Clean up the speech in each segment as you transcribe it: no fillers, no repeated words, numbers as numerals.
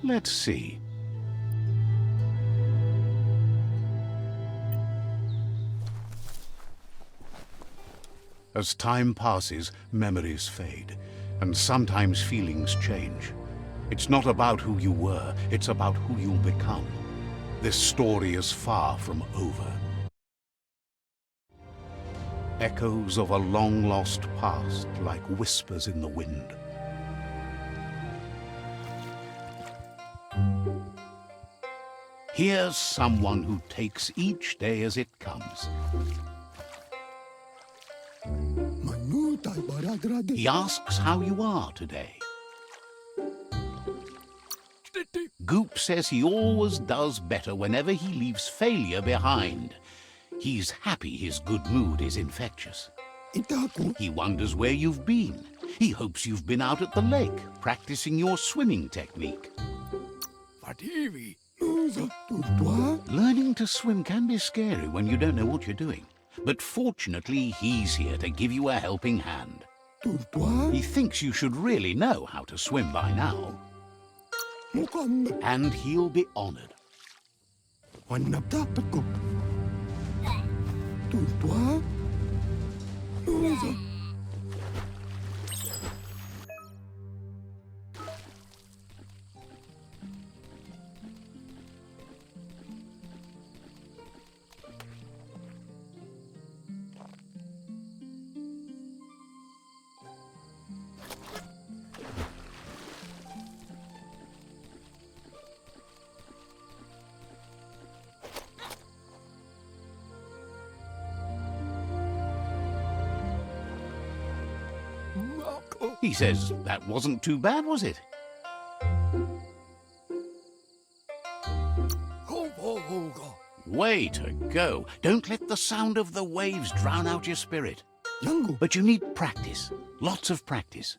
Let's see. As time passes, memories fade, and sometimes feelings change. It's not about who you were, it's about who you'll become. This story is far from over. Echoes of a long-lost past, like whispers in the wind. Here's someone who takes each day as it comes. He asks how you are today. Goop says he always does better whenever he leaves failure behind. He's happy his good mood is infectious. He wonders where you've been. He hopes you've been out at the lake, practicing your swimming technique. Learning to swim can be scary when you don't know what you're doing. But fortunately, he's here to give you a helping hand. He thinks you should really know how to swim by now. And he'll be honored. He says that wasn't too bad, was it? Way to go. Don't let the sound of the waves drown out your spirit. But you need practice. Lots of practice.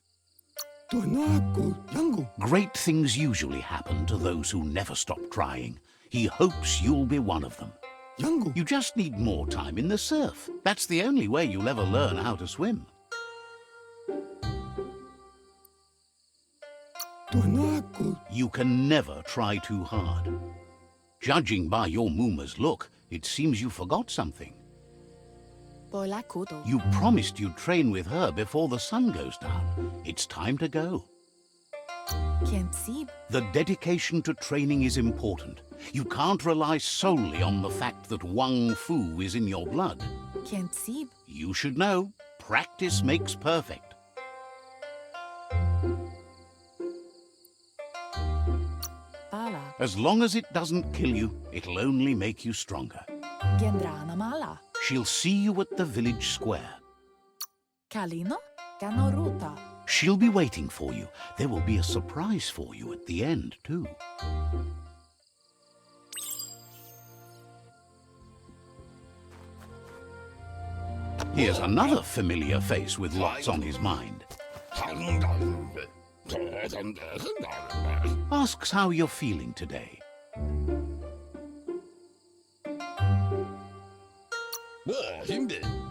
Great things usually happen to those who never stop trying. He hopes you'll be one of them. You just need more time in the surf. That's the only way you'll ever learn how to swim. You can never try too hard. Judging by your Muma's look, it seems you forgot something. You promised you'd train with her before the sun goes down. It's time to go. The dedication to training is important. You can't rely solely on the fact that WUNG-FU is in your blood. You should know, practice makes perfect. As long as it doesn't kill you, it'll only make you stronger. She'll see you at the village square. She'll be waiting for you. There will be a surprise for you at the end, too. Here's another familiar face with lots on his mind. Asks how you're feeling today.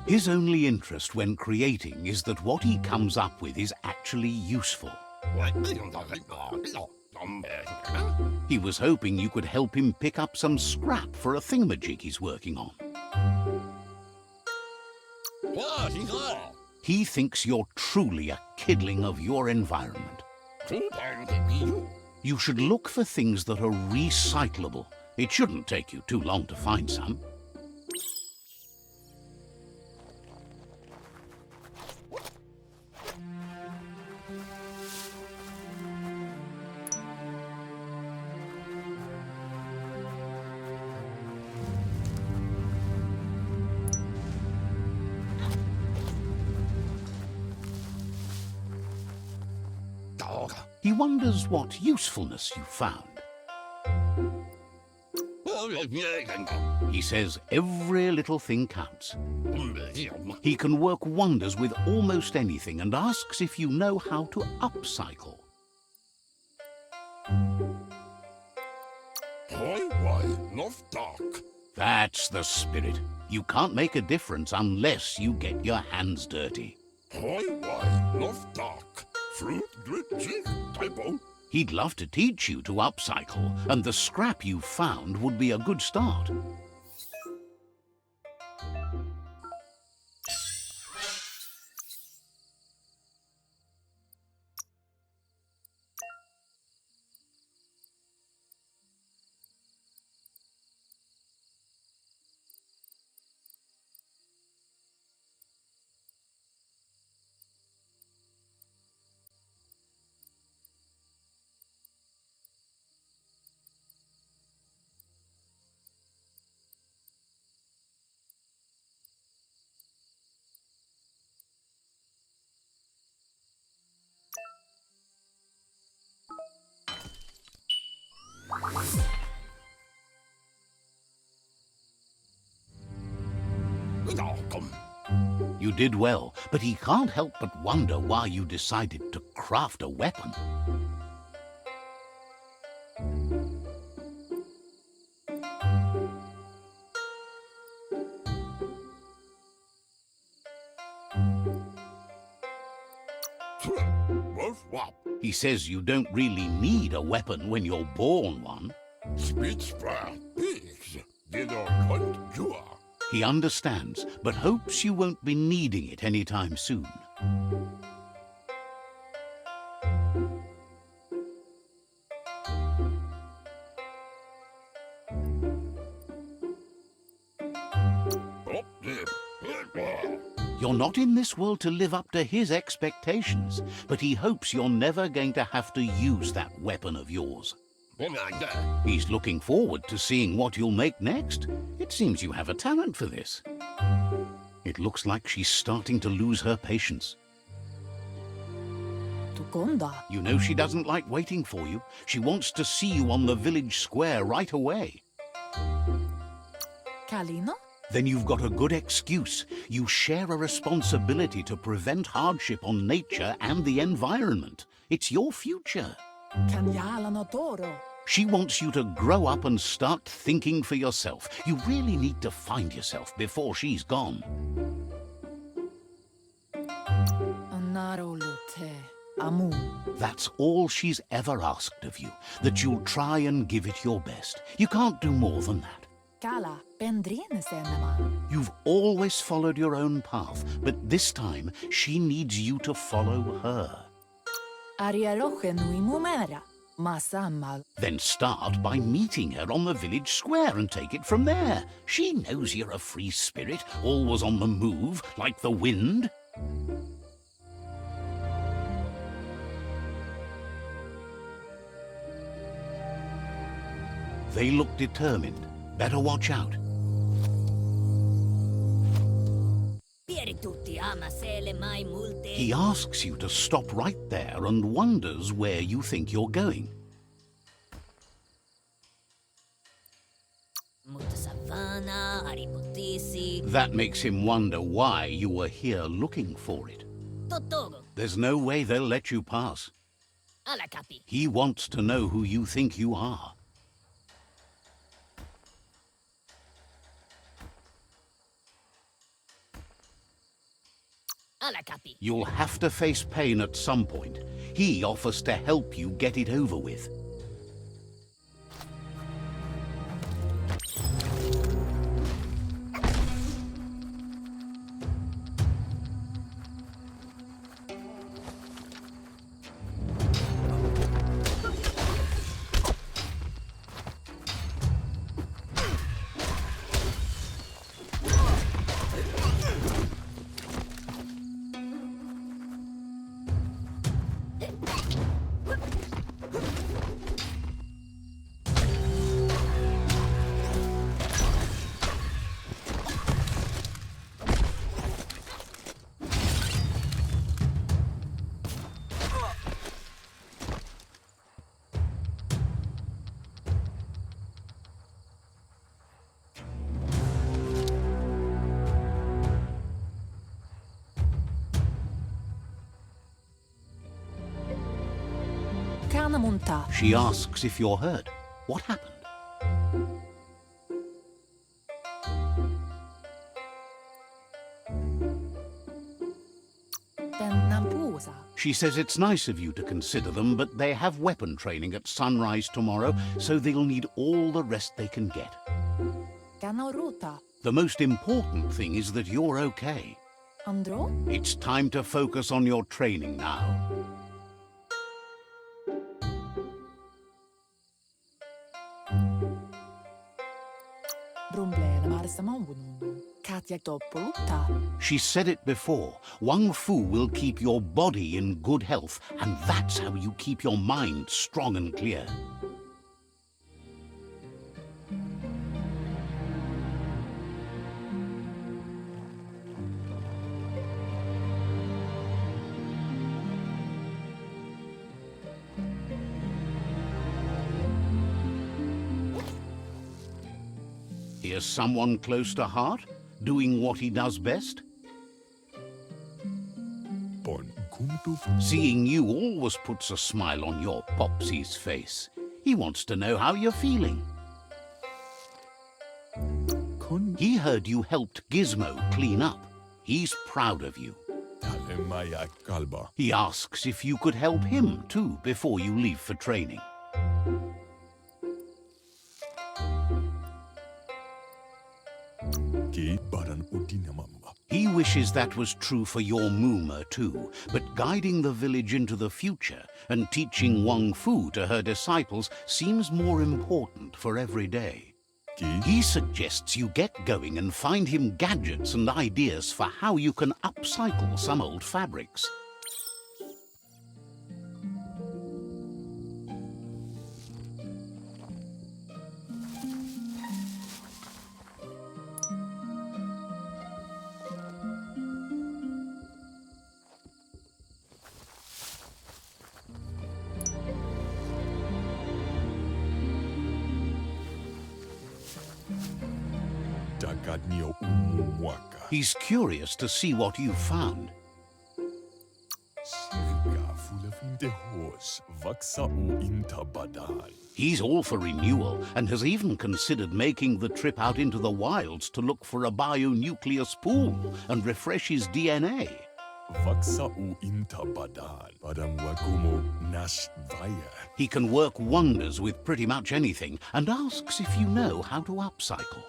His only interest when creating is that what he comes up with is actually useful. He was hoping you could help him pick up some scrap for a thingamajig he's working on. He thinks you're truly a kidling of your environment. You should look for things that are recyclable. It shouldn't take you too long to find some. He wonders what usefulness you found. He says every little thing counts. He can work wonders with almost anything and asks if you know how to upcycle. That's the spirit. You can't make a difference unless you get your hands dirty. He'd love to teach you to upcycle, and the scrap you found would be a good start. You did well, but he can't help but wonder why you decided to craft a weapon. He says you don't really need a weapon when you're born one. He understands, but hopes you won't be needing it anytime soon. You're not in this world to live up to his expectations, but he hopes you're never going to have to use that weapon of yours. He's looking forward to seeing what you'll make next. It seems you have a talent for this. It looks like she's starting to lose her patience. You know she doesn't like waiting for you. She wants to see you on the village square right away. Kalino? Then you've got a good excuse. You share a responsibility to prevent hardship on nature and the environment. It's your future. She wants you to grow up and start thinking for yourself. You really need to find yourself before she's gone. That's all she's ever asked of you, that you'll try and give it your best. You can't do more than that. You've always followed your own path, but this time she needs you to follow her. Then start by meeting her on the village square and take it from there. She knows you're a free spirit, always on the move, like the wind. They look determined. Better watch out. He asks you to stop right there and wonders where you think you're going. That makes him wonder why you were here looking for it. There's no way they'll let you pass. He wants to know who you think you are. You'll have to face pain at some point. He offers to help you get it over with. She asks if you're hurt. What happened? She says it's nice of you to consider them, but they have weapon training at sunrise tomorrow, so they'll need all the rest they can get. The most important thing is that you're okay. Andro? It's time to focus on your training now. She said it before. WUNG-FU will keep your body in good health, and that's how you keep your mind strong and clear. Here's someone close to heart, doing what he does best. Seeing you always puts a smile on your Popsy's face. He wants to know how you're feeling. He heard you helped Gizmo clean up. He's proud of you. He asks if you could help him too before you leave for training. He wishes that was true for your Muma too, but guiding the village into the future and teaching WUNG-FU to her disciples seems more important for every day. He suggests you get going and find him gadgets and ideas for how you can upcycle some old fabrics. He's curious to see what you've found. He's all for renewal and has even considered making the trip out into the wilds to look for a bionucleus pool and refresh his DNA. He can work wonders with pretty much anything and asks if you know how to upcycle.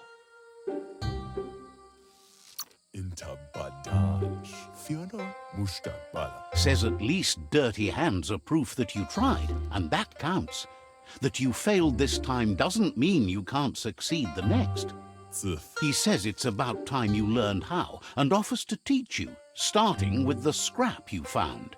Says at least dirty hands are proof that you tried, and that counts. That you failed this time doesn't mean you can't succeed the next. He says it's about time you learned how, and offers to teach you, starting with the scrap you found.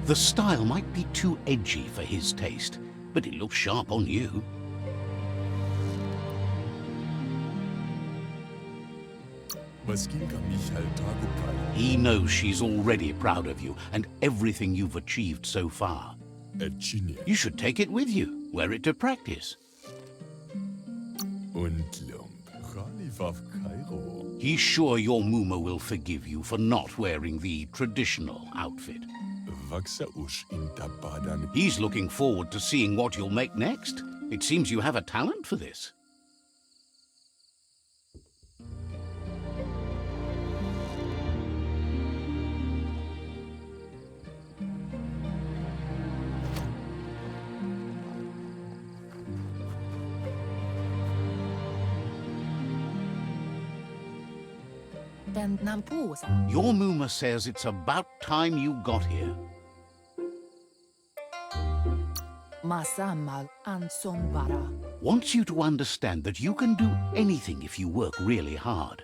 The style might be too edgy for his taste, but it looks sharp on you. He knows she's already proud of you and everything you've achieved so far. You should take it with you, wear it to practice. He's sure your Muma will forgive you for not wearing the traditional outfit. He's looking forward to seeing what you'll make next. It seems you have a talent for this. Your Muma says it's about time you got here. Wants you to understand that you can do anything if you work really hard.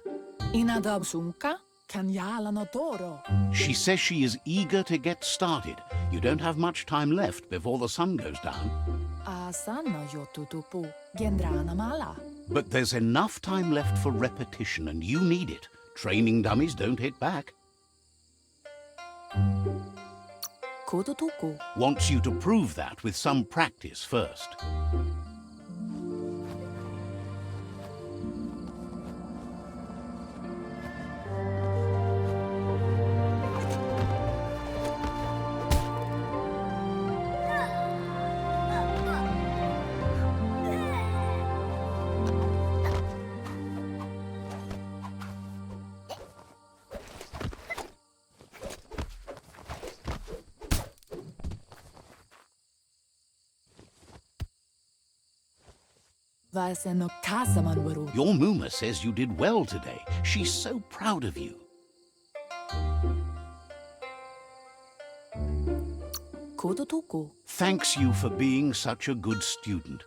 She says she is eager to get started. You don't have much time left before the sun goes down. Asana yotutupu gendrana mala. But there's enough time left for repetition, and you need it. Training dummies don't hit back. Kotutuku. Wants you to prove that with some practice first. Vaiseno kasaman waru. Your Muma says you did well today. She's so proud of you. Kotutuku. Thanks you for being such a good student.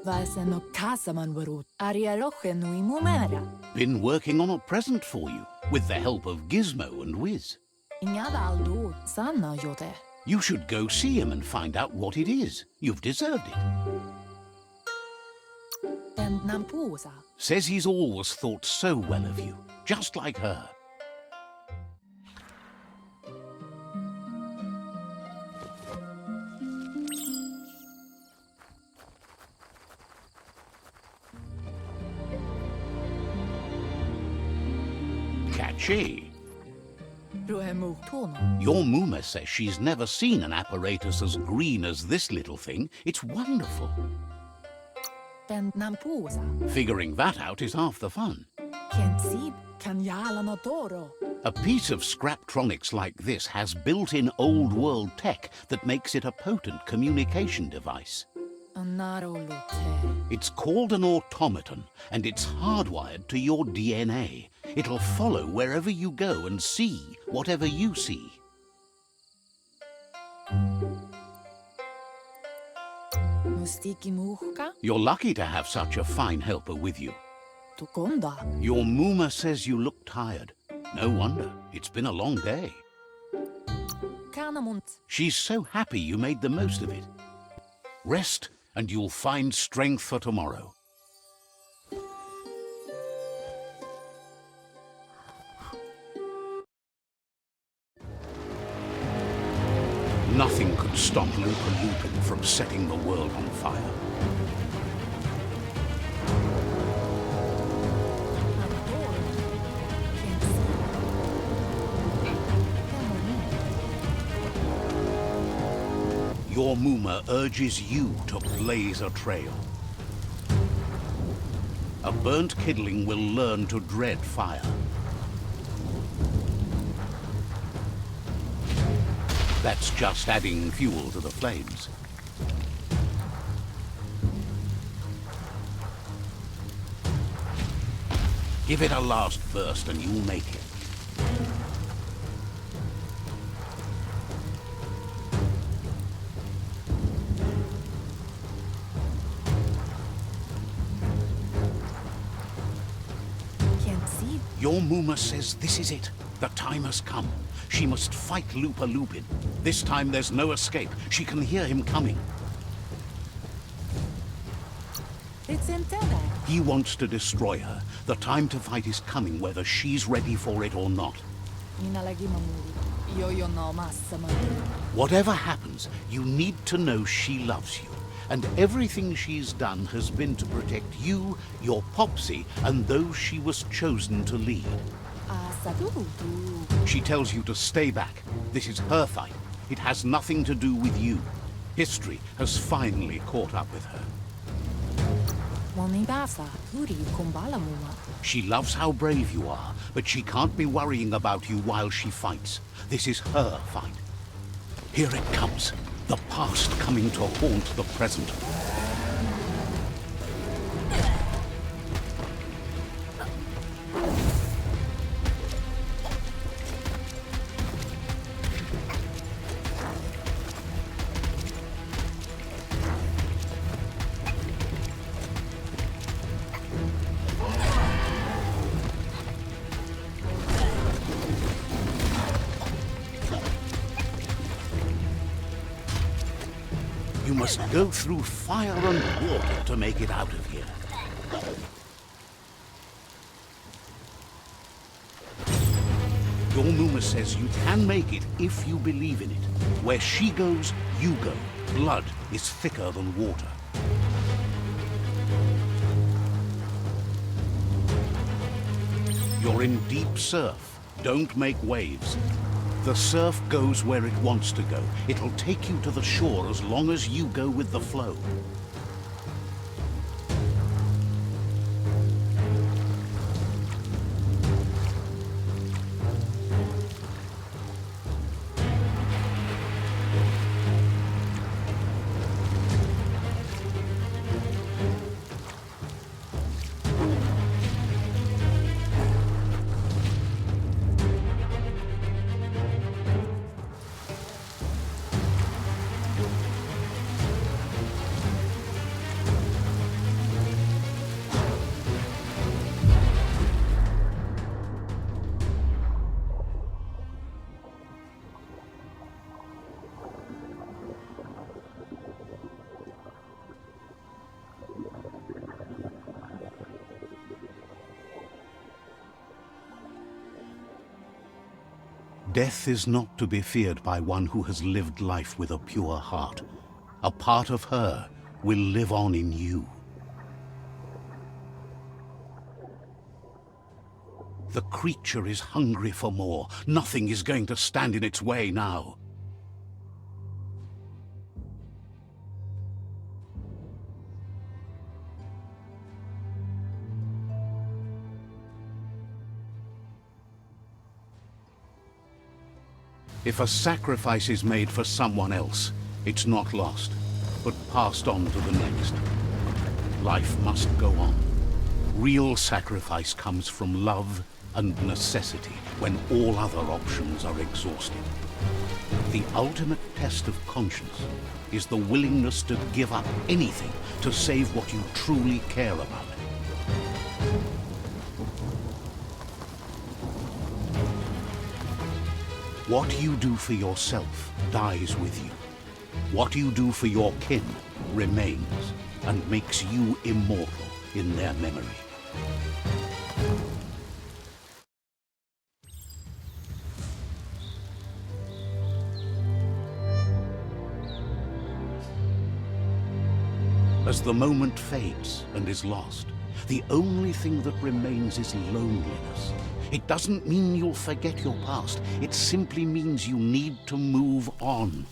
Vaiseno kasaman waru. Arialoche nui mumera. Been working on a present for you, with the help of Gizmo and Wiz. Inyadaldu sana yote. You should go see him and find out what it is. You've deserved it. And nampusa. Says he's always thought so well of you, just like her. Catchy. Ruemu tono. Your Muma says she's never seen an apparatus as green as this little thing. It's wonderful. And nampusa. Figuring that out is half the fun. Kensib kanyalana doro. A piece of Scraptronics like this has built-in old-world tech that makes it a potent communication device. Anarolute. It's called an automaton, and it's hardwired to your DNA. It'll follow wherever you go and see whatever you see. Mustiki muhka. You're lucky to have such a fine helper with you. Tukonda. Your Muma says you look tired. No wonder. It's been a long day. Kanamunt. She's so happy you made the most of it. Rest, and you'll find strength for tomorrow. Nothing could stop LUPA-LUPIN from setting the world on fire. Your Muma urges you to blaze a trail. A burnt kidling will learn to dread fire. That's just adding fuel to the flames. Give it a last burst and you'll make it. Your Muma says this is it. The time has come. She must fight LUPA-LUPIN. This time there's no escape. She can hear him coming. It's intended. He wants to destroy her. The time to fight is coming, whether she's ready for it or not. Whatever happens, you need to know she loves you. And everything she's done has been to protect you, your Popsy, and those she was chosen to lead. She tells you to stay back. This is her fight. It has nothing to do with you. History has finally caught up with her. She loves how brave you are, but she can't be worrying about you while she fights. This is her fight. Here it comes. The past coming to haunt the present. You must go through fire and water to make it out of here. Your says you can make it if you believe in it. Where she goes, you go. Blood is thicker than water. You're in deep surf. Don't make waves. The surf goes where it wants to go. It'll take you to the shore as long as you go with the flow. Death is not to be feared by one who has lived life with a pure heart. A part of her will live on in you. The creature is hungry for more. Nothing is going to stand in its way now. If a sacrifice is made for someone else, it's not lost, but passed on to the next. Life must go on. Real sacrifice comes from love and necessity when all other options are exhausted. The ultimate test of conscience is the willingness to give up anything to save what you truly care about. What you do for yourself dies with you. What you do for your kin remains and makes you immortal in their memory. As the moment fades and is lost, the only thing that remains is loneliness. It doesn't mean you'll forget your past. It simply means you need to move on.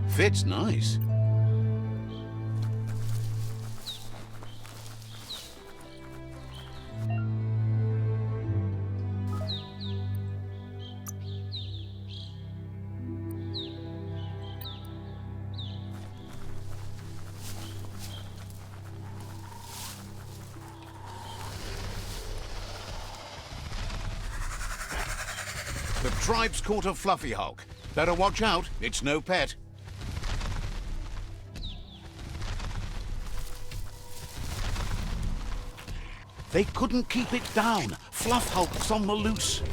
Fits nice. The tribe's caught a fluffy hulk. Better watch out, it's no pet. They couldn't keep it down. Fluff hulk's on the loose.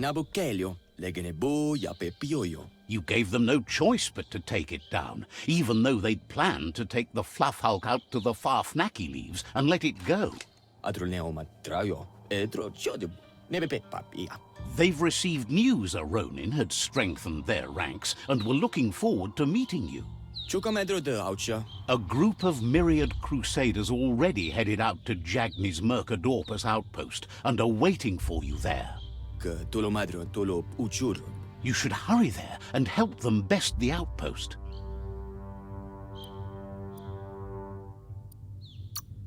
Nabukelio, Legenebu Yapepioyo. You gave them no choice but to take it down, even though they'd planned to take the fluff hulk out to the Farfnaki leaves and let it go. Adruneo matrayo, edro chodib, nebepepapia. They've received news a Ronin had strengthened their ranks and were looking forward to meeting you. Chukamedro de Aucha. A group of myriad crusaders already headed out to Jagni's Mercadorpus outpost and are waiting for you there. Que Tolomadro Tolo Uchur. You should hurry there and help them best the outpost.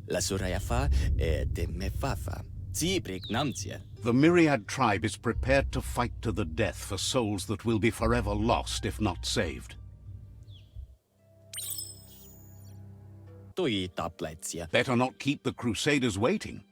La Sorayafa te mefafa. Si pregnantia. The Myriad tribe is prepared to fight to the death for souls that will be forever lost if not saved. Toi tapletsia. Better not keep the crusaders waiting.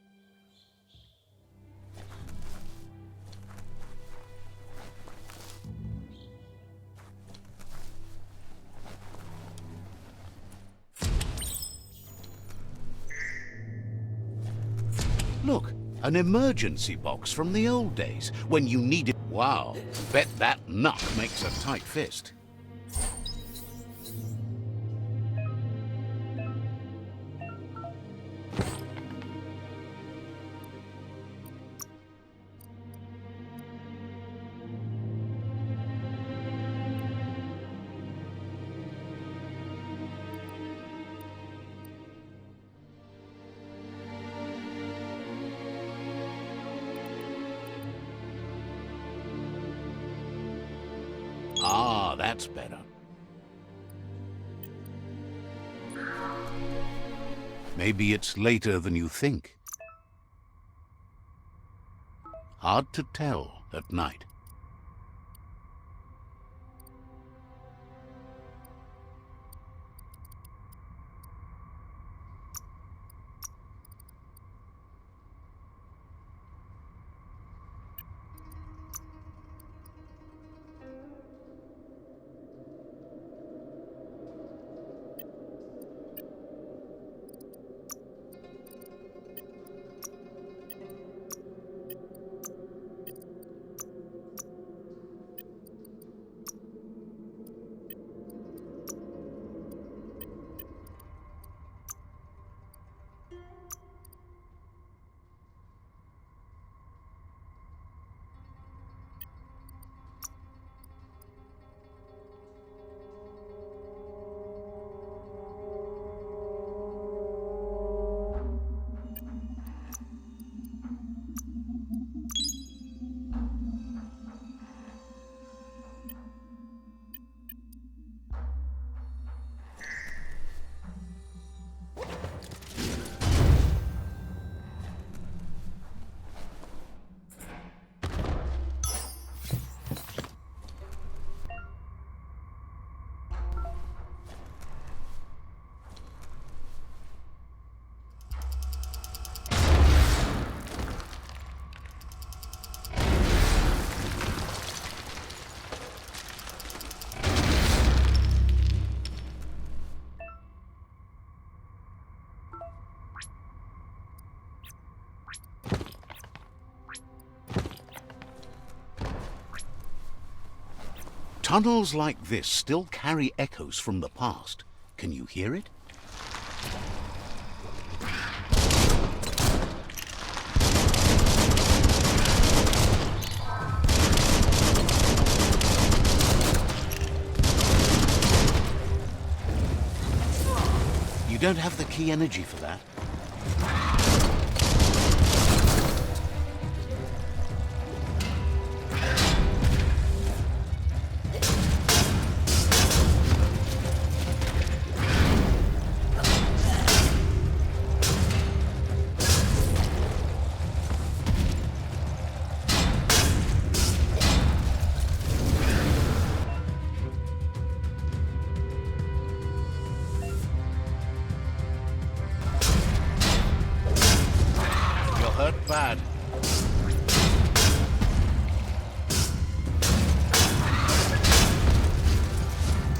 Look, an emergency box from the old days, when you needed... Wow, bet that nut makes a tight fist. Ah, that's better. Maybe it's later than you think. Hard to tell at night. Tunnels like this still carry echoes from the past. Can you hear it? You don't have the key energy for that. Bad.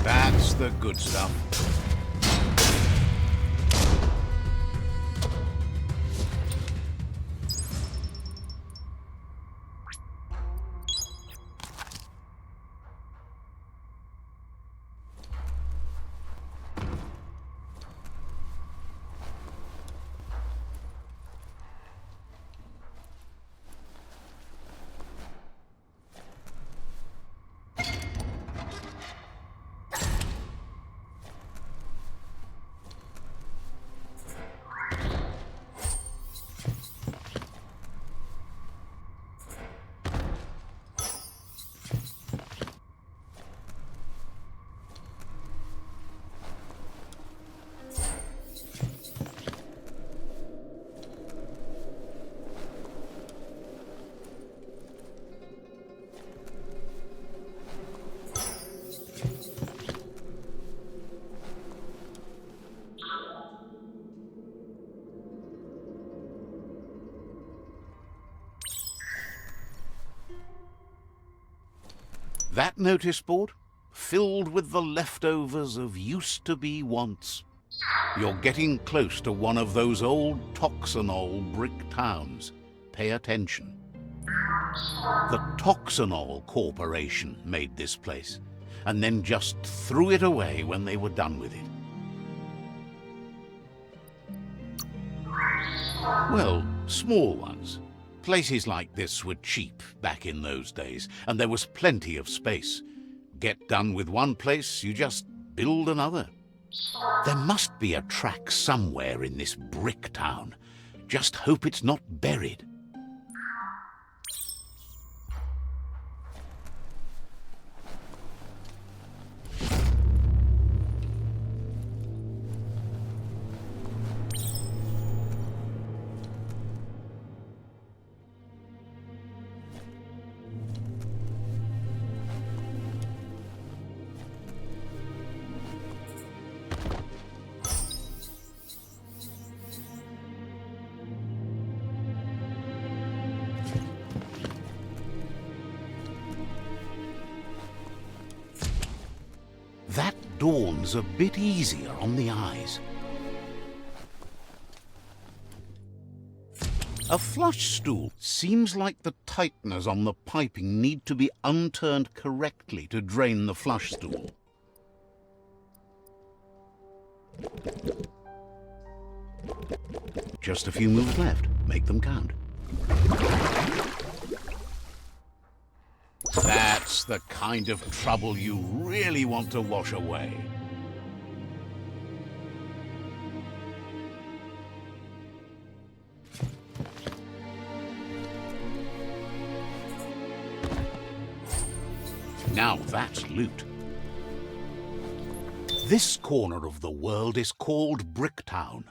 That's the good stuff. That notice board? Filled with the leftovers of used-to-be wants. You're getting close to one of those old Toxanol brick towns. Pay attention. The Toxanol Corporation made this place, and then just threw it away when they were done with it. Well, small ones. Places like this were cheap back in those days, and there was plenty of space. Get done with one place, you just build another. There must be a track somewhere in this brick town. Just hope it's not buried. That dawn's a bit easier on the eyes. A flush stool. Seems like the tighteners on the piping need to be unturned correctly to drain the flush stool. Just a few moves left. Make them count. That's the kind of trouble you really want to wash away. Now that's loot. This corner of the world is called Bricktown.